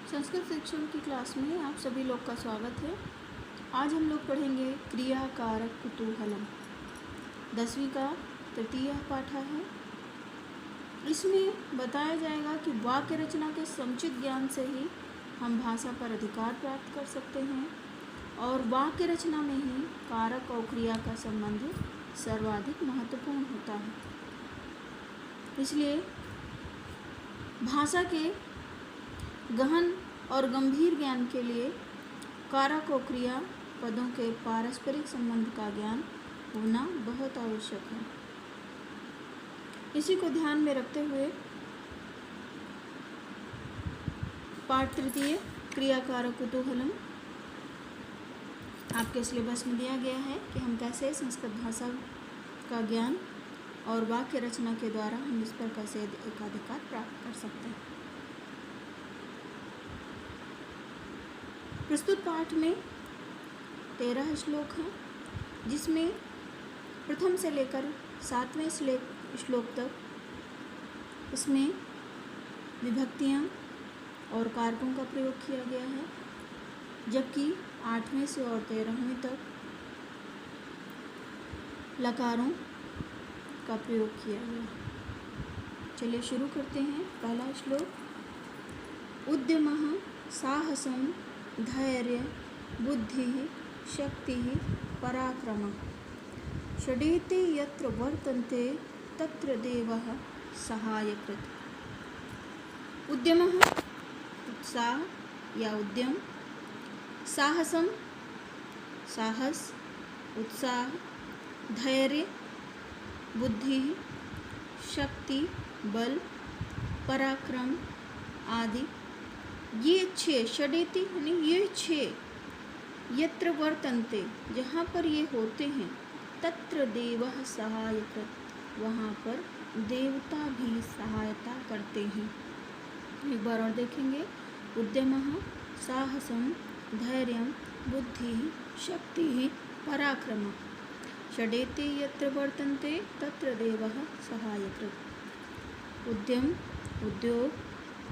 संस्कृत शिक्षण की क्लास में आप सभी लोग का स्वागत है। आज हम लोग पढ़ेंगे क्रिया कारक कुतूहलम। 10वीं का तृतीय पाठ है। इसमें बताया जाएगा कि वाक्य रचना के समुचित ज्ञान से ही हम भाषा पर अधिकार प्राप्त कर सकते हैं और वाक्य रचना में ही कारक और क्रिया का संबंध सर्वाधिक महत्वपूर्ण होता है। इसलिए भाषा के गहन और गंभीर ज्ञान के लिए कारक और क्रिया पदों के पारस्परिक संबंध का ज्ञान होना बहुत आवश्यक है। इसी को ध्यान में रखते हुए पाठ तृतीय क्रिया कारक कुतूहलम आपके सिलेबस में दिया गया है कि हम कैसे संस्कृत भाषा का ज्ञान और वाक्य रचना के द्वारा हम इस पर कैसे एकाधिकार प्राप्त कर सकते हैं। प्रस्तुत पाठ में 13 श्लोक हैं, जिसमें प्रथम से लेकर 7वें श्लोक तक इसमें विभक्तियाँ और कारकों का प्रयोग किया गया है, जबकि 8वें से और 13वें तक लकारों का प्रयोग किया गया है। चलिए शुरू करते हैं। पहला श्लोक। उद्यमः साहसं धैर्य बुद्धि शक्ति पराक्रम षडेते यत्र वर्तन्ते तत्र देवः सहायकृत्। उद्यमः उत्साह या उद्यम, साहसं साहस उत्साह, धैर्य बुद्धि शक्ति बल पराक्रम आदि, ये 6 षडेति यानी ये 6 यत्र वर्तन्ते जहाँ पर ये होते हैं, तत्र देवः सहायकृत् वहाँ पर देवता भी सहायता करते हैं। एक बार और देखेंगे। उद्यमः साहसं धैर्यं बुद्धि शक्ति पराक्रम षडेते यत्र वर्तन्ते तत्र देवः सहायकृत्। उद्यम उद्योग,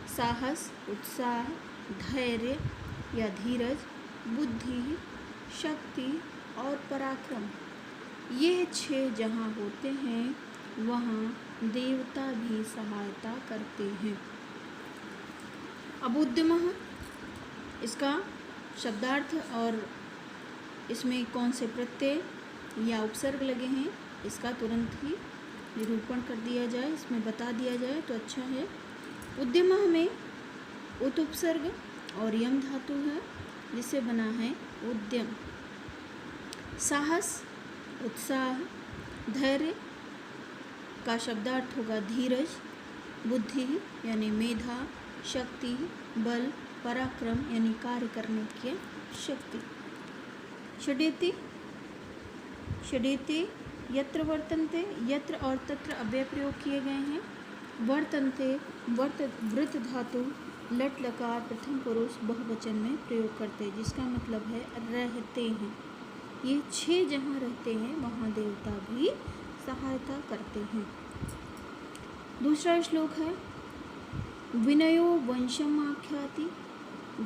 साहस उत्साह, धैर्य या धीरज, बुद्धि शक्ति और पराक्रम, ये 6 जहाँ होते हैं वहाँ देवता भी सहायता करते हैं। अब उद्यमः इसका शब्दार्थ और इसमें कौन से प्रत्यय या उपसर्ग लगे हैं इसका तुरंत ही निरूपण कर दिया जाए, इसमें बता दिया जाए तो अच्छा है। उद्यमः में उत उपसर्ग और यम धातु है, जिससे बना है उद्यम। साहस उत्साह, धैर्य का शब्दार्थ होगा धीरज, बुद्धि यानी मेधा, शक्ति बल, पराक्रम यानी कार्य करने की शक्ति। षडेति षडेति यत्र वर्तन्ते, यत्र और तत्र अव्यय प्रयोग किए गए हैं। वर्तन्ते वृत धातु लट लकार प्रथम पुरुष बहुवचन में प्रयोग करते हैं, जिसका मतलब है रहते हैं। ये 6 जहाँ रहते हैं वहाँ देवता भी सहायता करते हैं। दूसरा श्लोक है। विनयो वंशम आख्याति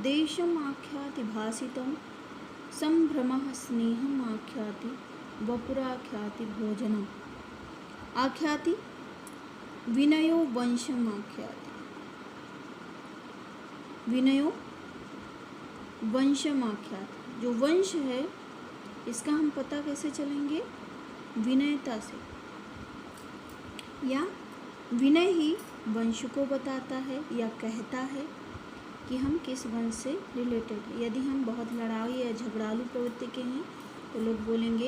देशम आख्याति भासितम संभ्रमः स्नेहम आख्याति वपुराख्याति भोजनम। आख्याति विनयो वंशम आख्याति, विनयो वंशम आख्याति, जो वंश है इसका हम पता कैसे चलेंगे? विनयता से, या विनय ही वंश को बताता है या कहता है कि हम किस वंश से रिलेटेड है। यदि हम बहुत लड़ाई या झगड़ालू प्रवृत्ति के हैं तो लोग बोलेंगे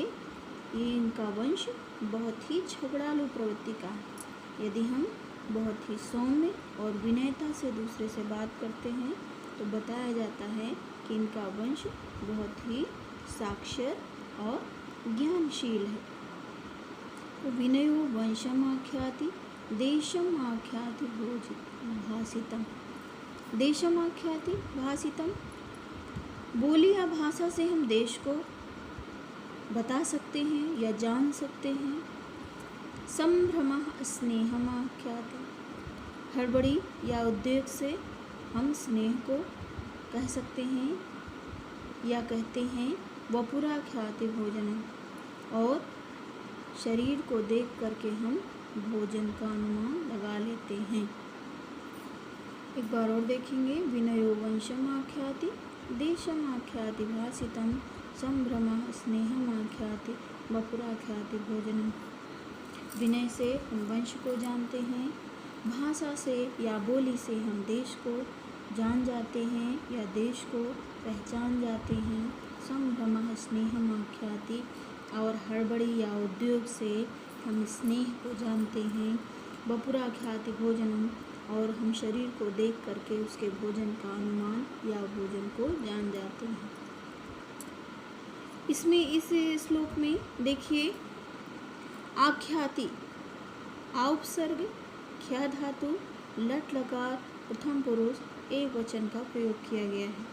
ये इनका वंश बहुत ही झगड़ालू प्रवृत्ति का है। यदि हम बहुत ही सौम्य और विनयता से दूसरे से बात करते हैं तो बताया जाता है कि इनका वंश बहुत ही साक्षर और ज्ञानशील है। तो विनयो वंशम आख्याति देशम आख्याति भासितम। देशम आख्याति भासितम, बोली या भाषा से हम देश को बता सकते हैं या जान सकते हैं। संभ्रमः स्नेहम आख्याति, हड़बड़ी या उद्वेग से हम स्नेह को कह सकते हैं या कहते हैं वपुराख्याति भोजनम, और शरीर को देख करके हम भोजन का अनुमान लगा लेते हैं। एक बार और देखेंगे। विनयो वंशम आख्याति देशम आख्याति भाषितम संभ्रम स्नेहम आख्याति वपुराख्याति भोजनम। विनय से हम वंश को जानते हैं, भाषा से या बोली से हम देश को जान जाते हैं या देश को पहचान जाते हैं। संभ्रम स्नेहम आख्याति, और हड़बड़ी या उद्योग से हम स्नेह को जानते हैं। वपुराख्याति भोजनम, और हम शरीर को देख करके उसके भोजन का अनुमान या भोजन को जान जाते हैं। इसमें इस श्लोक में देखिए आख्याति औपसर्ग ख्या धातु लट लकार प्रथम पुरुष एक वचन का प्रयोग किया गया है।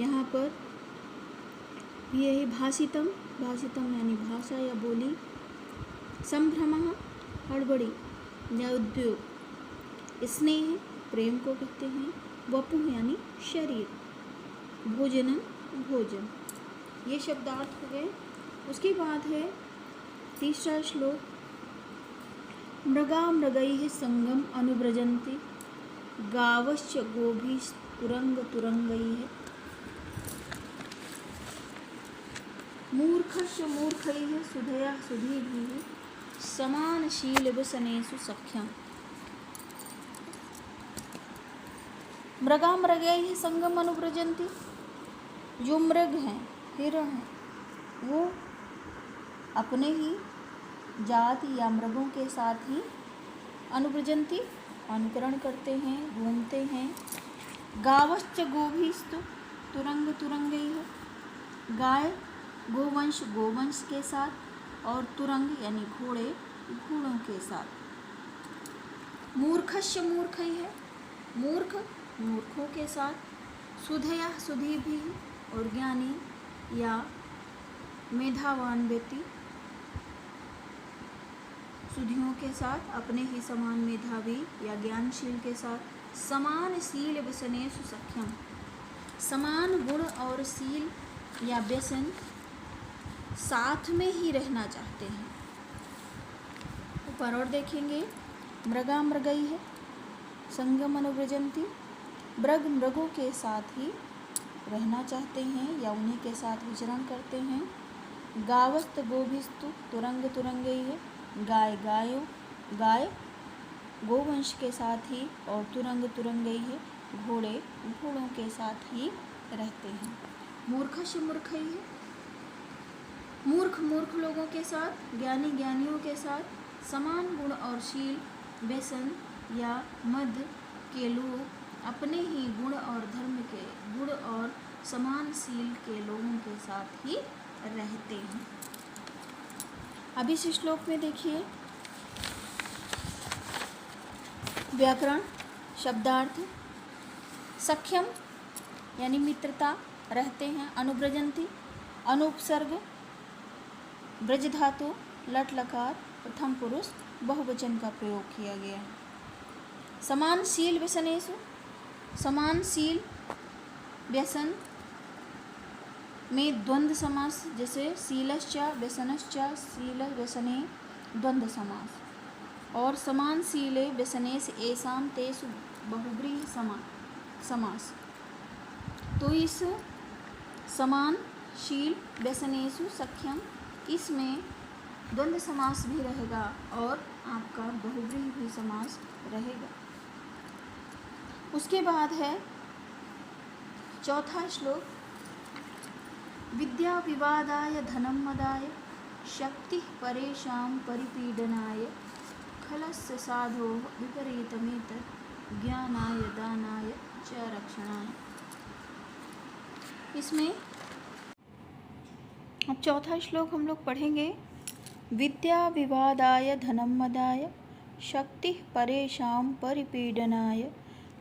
यहाँ पर यही भाषितम, भाषितम यानी भाषा या बोली, संभ्रम हड़बड़ी या उद्योग, स्नेह प्रेम को कहते हैं, वपु यानी शरीर, भोजनम भोजन, ये शब्दार्थ हो गए। उसके बाद है तीसरा श्लोक। मृगा मृगैः संगम अनुव्रजन्ति गावश्च गोभिः तुरंग तुरंगैः मूर्खश्च मूर्खैः सुधया सुधीभिः समानशीलवसनेषु सख्यम्। मृगा मृगैः संगम अनुव्रजन्ति, जो मृग हैं, हिरण हैं, वो अपने ही जाति या मृगों के साथ ही अनुव्रजन्ति अनुकरण करते हैं, घूमते हैं। गावश्च गोभिस्तु तुरंग तुरंगैः, गाय गोवंश गोवंश के साथ, और तुरंग यानी घोड़े घोड़ों के साथ। मूर्खश्च मूर्खैः, मूर्ख मूर्खों के साथ। सुधया सुधी भी, और ज्ञानी या मेधावान व्यक्ति सुधियों के साथ, अपने ही समान मेधावी या ज्ञानशील के साथ। समान शील व्यसनेषु सख्यम, समान गुण और शील या व्यसन साथ में ही रहना चाहते हैं। ऊपर और देखेंगे। मृगा मृगैः संगम अनुव्रजन्ति, मृग मृगों के साथ ही रहना चाहते हैं या उन्हीं के साथ विचरण करते हैं। गावस्त गोभिस्तु तुरंग तुरंगैः, गाय गाय गोवंश के साथ ही, और तुरंग तुरंगैः घोड़े घोड़ों के साथ ही रहते हैं। मूर्खश्च मूर्खैः, मूर्ख मूर्ख लोगों के साथ, ज्ञानी ज्ञानियों के साथ। समान गुण और शील व्यसन या मद के लोग अपने ही गुण और धर्म के गुण और समान शील के लोगों के साथ ही रहते हैं। अब इस श्लोक में देखिए व्याकरण शब्दार्थ। सख्यम यानी मित्रता, रहते हैं। अनुव्रजन्ति अनुपसर्ग ब्रज धातु लट लकार प्रथम पुरुष बहुवचन का प्रयोग किया गया है। समानशील व्यसनेषु, समानशील व्यसन में द्वंद्व समास, जैसे शीलश्च व्यसनश्च शील व्यसने द्वंद्व समास। और समानशीले व्यसनेश एसाम तेषु बहुव्रीहि समास। तो इस समानशील व्यसनेषु सख्यम, इसमें द्वंद्व समास भी रहेगा और आपका बहुव्रीहि भी समास रहेगा। उसके बाद है चौथा श्लोक। विद्या विवादाय धनम मदाय शक्ति परेशां परिपीडनाय खलस्य साधो विपरीतमेतत् ज्ञानाय दानाय च रक्षणाय। इसमें अब चौथा श्लोक हम लोग पढ़ेंगे। विद्या विवादाय धनम मदाय शक्ति परेशां परिपीडनाय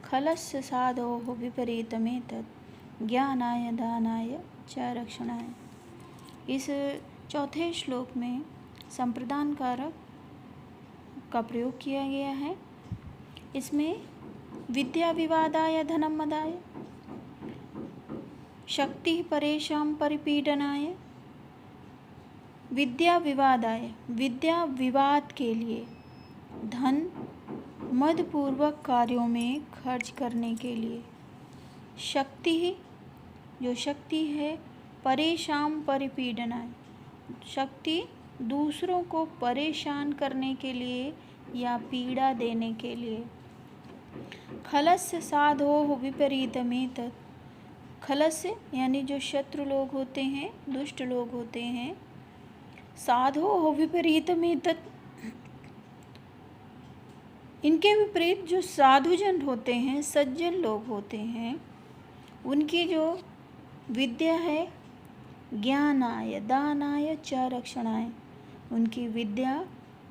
खलस्य साधोः विपरीतमेतत् ज्ञानाय दानाय च रक्षणाय। इस चौथे श्लोक में संप्रदान कारक का प्रयोग किया गया है। इसमें विद्या विवादाय धनम मदाय, शक्ति परेषां परिपीडनाय, विद्या विवादाय, विद्या विवाद के लिए, धन मदपूर्वक कार्यों में खर्च करने के लिए, शक्ति जो शक्ति है, परेषां परिपीडनाय, शक्ति दूसरों को परेशान करने के लिए या पीड़ा देने के लिए, खलस्य साधोः विपरीतमेतत्, खलस्य यानी जो शत्रु लोग होते हैं, दुष्ट लोग होते हैं, साधोः विपरीतमेतत्, इनके विपरीत जो साधुजन होते हैं, सज्जन लोग होते हैं, उनकी जो विद्या है, ज्ञानाय दानाय च रक्षणाय, उनकी विद्या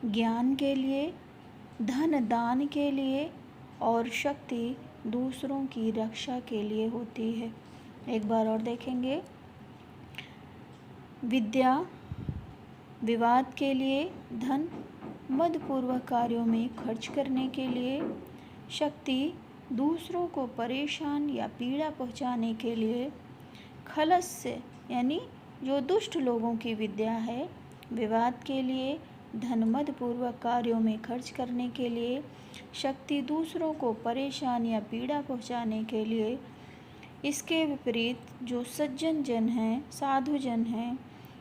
ज्ञान के लिए, धन दान के लिए और शक्ति दूसरों की रक्षा के लिए होती है। एक बार और देखेंगे, विद्या विवाद के लिए, धन मदपूर्वक कार्यों में खर्च करने के लिए, शक्ति दूसरों को परेशान या पीड़ा पहुंचाने के लिए, खलस्य यानी जो दुष्ट लोगों की विद्या है, विवाद के लिए, धन मदपूर्वक कार्यों में खर्च करने के लिए, शक्ति दूसरों को परेशान या पीड़ा पहुंचाने के लिए। इसके विपरीत जो सज्जन जन हैं, साधु जन हैं,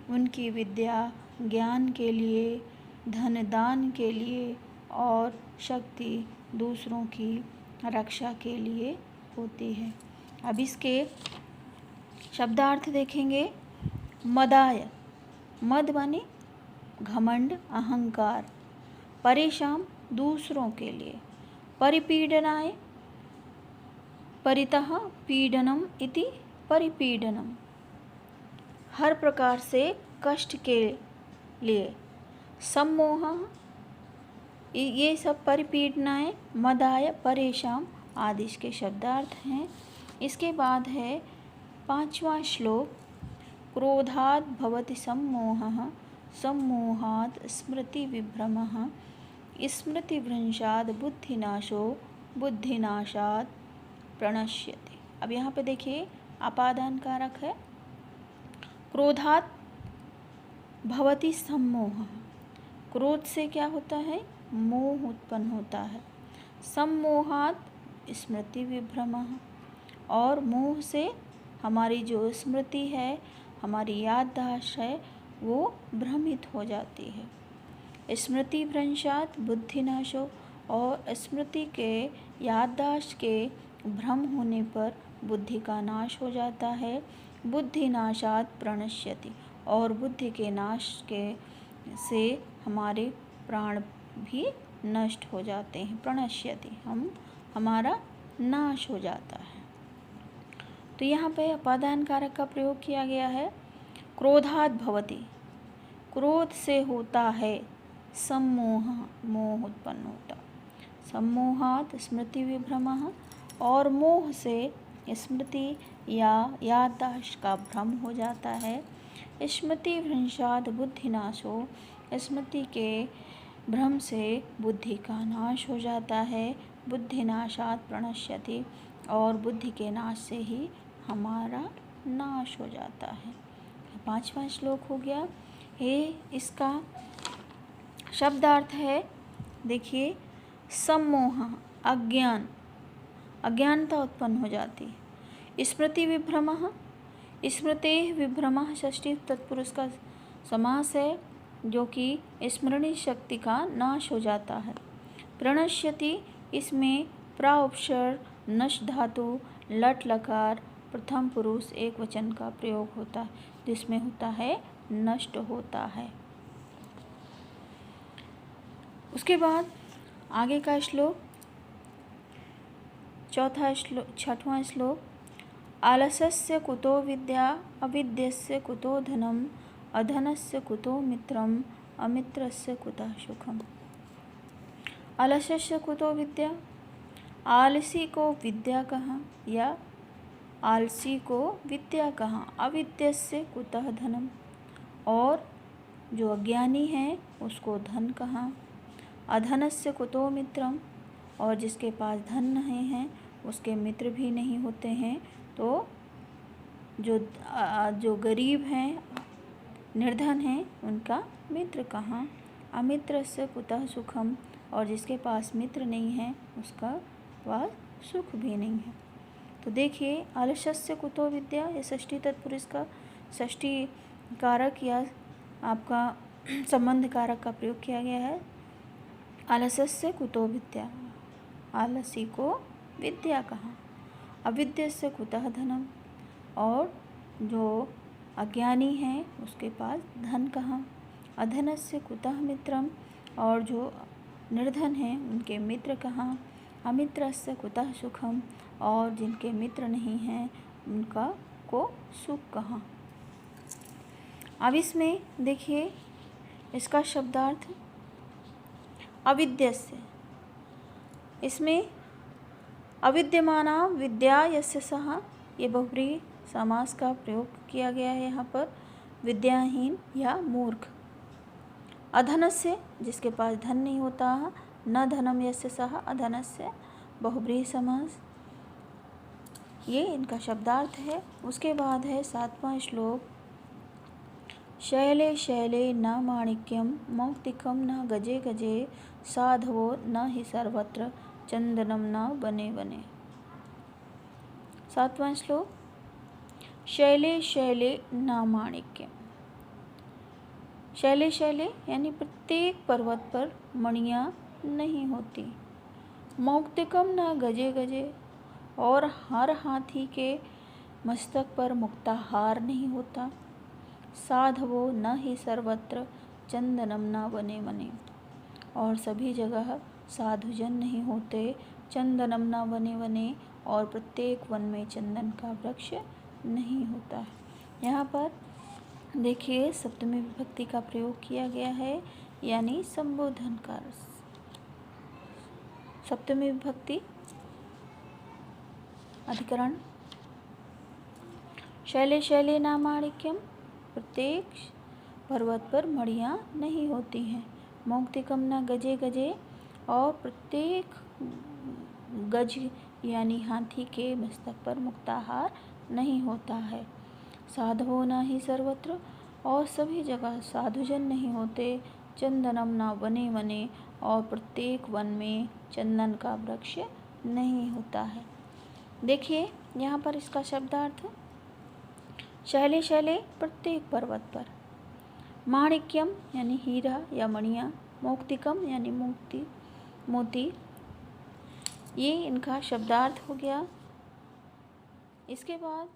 उनकी विद्या ज्ञान के लिए, धन दान के लिए और शक्ति दूसरों की रक्षा के लिए होती है। अब इसके शब्दार्थ देखेंगे। मदाय, मद माने घमंड, अहंकार, परेशान दूसरों के लिए, परिपीडनाय, परितः पीडनम इति परिपीडनम, हर प्रकार से कष्ट के लिए, सम्मोह, ये सब परिपीडनाएं मदाय परेशान आदि इसके शब्दार्थ हैं। इसके बाद है 5वां श्लोक। क्रोधात् भवति सम्मोहः, सम्मोहात् स्मृति विभ्रमः, स्मृतिभ्रंशात् बुद्धिनाशो, बुद्धिनाशात् प्रणश्यति। अब यहाँ पे देखिए अपादान कारक है। क्रोधात् भवति सम्मोहः, क्रोध से क्या होता है? मोह उत्पन्न होता है। सम्मोहात् स्मृति विभ्रमः, और मोह से हमारी जो स्मृति है, हमारी याददाश्त है, वो भ्रमित हो जाती है। स्मृति भ्रंशात् बुद्धिनाशो, और स्मृति के याददाश्त के भ्रम होने पर बुद्धि का नाश हो जाता है। बुद्धिनाशात् प्रणश्यति, और बुद्धि के नाश के से हमारे प्राण भी नष्ट हो जाते हैं। प्रणश्यति, हमारा नाश हो जाता है। तो यहाँ पे अपादान कारक का प्रयोग किया गया है। क्रोधात् भवति, क्रोध से होता है, सम्मोह, मोह उत्पन्न होता। सम्मोहात् स्मृति विभ्रमः, और मोह से स्मृति या याददाश्त का भ्रम हो जाता है। स्मृति भ्रंशात् बुद्धिनाशो, स्मृति के भ्रम से बुद्धि का नाश हो जाता है। बुद्धिनाशात् प्रणश्यति, और बुद्धि के नाश से ही हमारा नाश हो जाता है। 5वां श्लोक हो गया। इसका शब्दार्थ है, देखिए, सम्मोह, अज्ञान, अज्ञानता उत्पन्न हो जाती है। स्मृति विभ्रमः, स्मृतेः विभ्रमः षष्ठी तत्पुरुष का समास है, जो कि स्मरणीय शक्ति का नाश हो जाता है। प्रणश्यति, इसमें प्राउपसर्ग, नश धातु, लट लकार, प्रथम पुरुष एक वचन का प्रयोग होता है, जिसमें होता है नष्ट होता है। उसके बाद आगे का श्लोक, 6वां श्लोक। आलसस्य कुतो विद्या, अविद्यस्य कुतो धनम, अधनस्य कुतो मित्रम, अमित्रस्य कुतः सुखम। आलस्य कुतो विद्या, आलसी को विद्या कहाँ, या आलसी को विद्या कहाँ। अविद्यस्य कुतः धनम, और जो अज्ञानी है उसको धन कहाँ। अधनस्य कुतो मित्रम, और जिसके पास धन नहीं है उसके मित्र भी नहीं होते हैं। तो जो गरीब हैं, निर्धन हैं, उनका मित्र कहाँ। अमित्रस्य कुतः सुखम, और जिसके पास मित्र नहीं है उसका पास सुख भी नहीं है। तो देखिए, आलस्यस्य कुतो विद्या, ये षष्ठी तत्पुरुष का षष्ठी कारक या आपका संबंध कारक का प्रयोग किया गया है। आलस्यस्य कुतो विद्या, आलसी को विद्या कहाँ। अविद्यस्य कुतः धनम, और जो अज्ञानी है उसके पास धन कहाँ। अधनस्य कुतः मित्रम, और जो निर्धन हैं उनके मित्र कहाँ। अमित्रस्य कुतः सुखम, और जिनके मित्र नहीं हैं उनका को सुख कहाँ। अब इसमें देखिए इसका शब्दार्थ अविद्यस्य, इसमें अविद्यमाना विद्या यस्य सः, ये बहुव्रीहि समास का प्रयोग किया गया है यहाँ पर। विद्याहीन या मूर्ख। अधनस्य, जिसके पास धन नहीं होता, न धनम यस्य सः, अधनस्य बहुव्रीहि समास, ये इनका शब्दार्थ है। उसके बाद है 7वां श्लोक। शैले शैले न माणिक्यम मौक्तिकम न गजे गजे, साधवो न हि सर्वत्र चंदनम न बने बने। 7वां श्लोक। शैले शैले न माणिक्यम, शैले शैले यानी प्रत्येक पर्वत पर मणियाँ नहीं होती। मौक्तिकम न गजे गजे, और हर हाथी के मस्तक पर मुक्ताहार नहीं होता। साधवो न ही सर्वत्र चंदनम न बने बने, और सभी जगह साधुजन नहीं होते, चंदनम न बने बने, और प्रत्येक वन में चंदन का वृक्ष नहीं होता है। यहाँ पर देखिए सप्तमी विभक्ति का प्रयोग किया गया है, यानी संबोधन का। सप्तमी विभक्ति अधिकरण। शैले शैले न माणिक्यम, प्रत्येक पर्वत पर मणियाँ नहीं होती हैं। मौक्तिकम न गजे गजे, और प्रत्येक गज यानी हाथी के मस्तक पर मुक्ताहार नहीं होता है। साधवो न ही सर्वत्र, और सभी जगह साधुजन नहीं होते। चंदनम न बने बने, और प्रत्येक वन में चंदन का वृक्ष नहीं होता है। देखिए यहाँ पर इसका शब्दार्थ। शैले शैले प्रत्येक पर्वत पर, माणिक्यम यानी हीरा या मणियाँ, मौक्तिकम यानी मोती, ये इनका शब्दार्थ हो गया। इसके बाद